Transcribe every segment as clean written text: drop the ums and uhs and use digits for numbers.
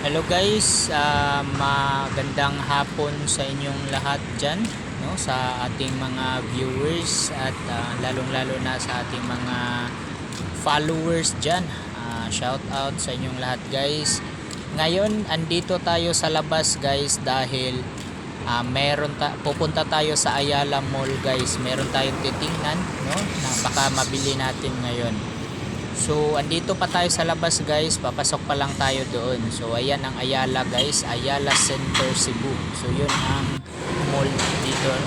Hello guys, magandang hapon sa inyong lahat dyan, no? Sa ating mga viewers at lalong-lalo na sa ating mga followers dyan. Shout out sa inyong lahat guys. Ngayon, andito tayo sa labas guys dahil pupunta tayo sa Ayala Mall guys. Meron tayong titingnan, no? Na baka mabili natin ngayon. So andito pa tayo sa labas guys, papasok pa lang tayo doon. So ayan ang Ayala guys, Ayala Center Cebu. So yun ang mall dito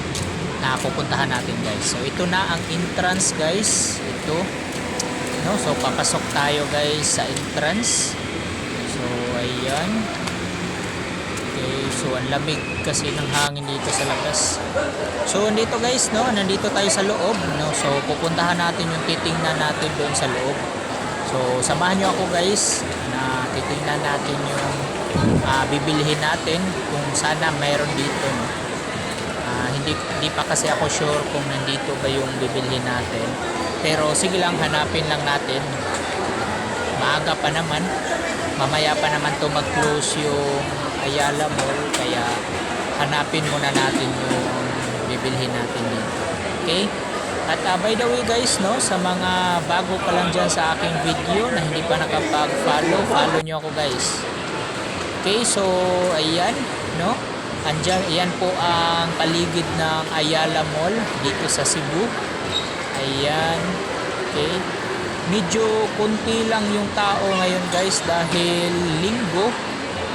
na pupuntahan natin guys. So ito na ang entrance guys, ito, no? So papasok tayo guys sa entrance. So ayan. Okay, so ang lamig kasi ng hangin dito sa labas. So andito guys, no, nandito tayo sa loob, no. So pupuntahan natin yung titingnan natin doon sa loob. So samahan nyo ako guys na titingnan natin yung bibilihin natin kung sana mayroon dito, no? Hindi pa kasi ako sure kung nandito ba yung bibilihin natin, pero sige lang, hanapin lang natin. Maaga pa naman, mamaya pa naman to mag-close yung Ayala Mall, kaya hanapin muna natin yung bibilhin natin dito. Okay? At by the way guys, no, sa mga bago pa lang dyan sa aking video na hindi pa nakapag-follow, follow nyo ako guys. Okay, so ayan, no, ayan po ang paligid ng Ayala Mall dito sa Cebu. Ayan. Okay, medyo kunti lang yung tao ngayon guys dahil linggo,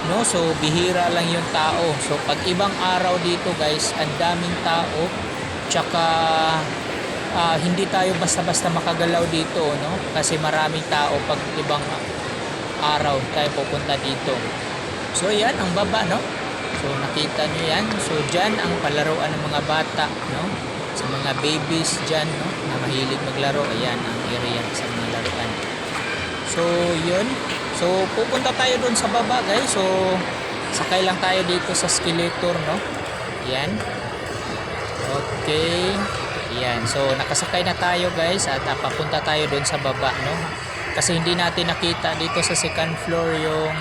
no. So bihira lang yung tao. So pag ibang araw dito guys, ang daming tao. Tsaka hindi tayo basta-basta makagalaw dito, no, kasi maraming tao pag ibang araw tayo pupunta dito. So yan ang baba, no. So nakita nyo yan. So dyan ang palaruan ng mga bata, no, sa mga babies dyan, no, na mahilig maglaro. Ayan ang area sa mga laruan. So yun. So pupunta tayo dun sa baba guys. So sakay lang tayo dito sa escalator, no. Yan. Okay. Yan. So nakasakay na tayo guys at papunta tayo doon sa baba, no. Kasi hindi natin nakita dito sa second floor yung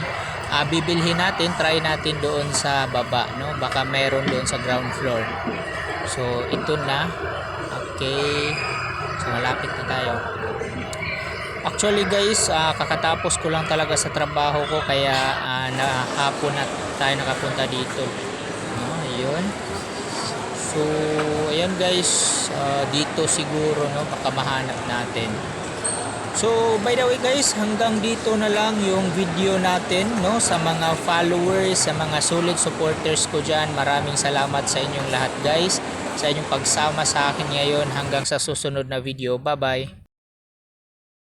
bibilhin natin. Try natin doon sa baba, no. Baka meron doon sa ground floor. So ito na. Okay. So malapit na tayo. Actually guys, kakatapos ko lang talaga sa trabaho ko, kaya hapon na tayo nakapunta dito, no. Ayun. So ayan guys, dito siguro, no, baka mahanap natin. So by the way guys, hanggang dito na lang yung video natin, no. Sa mga followers, sa mga solid supporters ko dyan, maraming salamat sa inyong lahat guys, sa inyong pagsama sa akin ngayon. Hanggang sa susunod na video. Bye bye.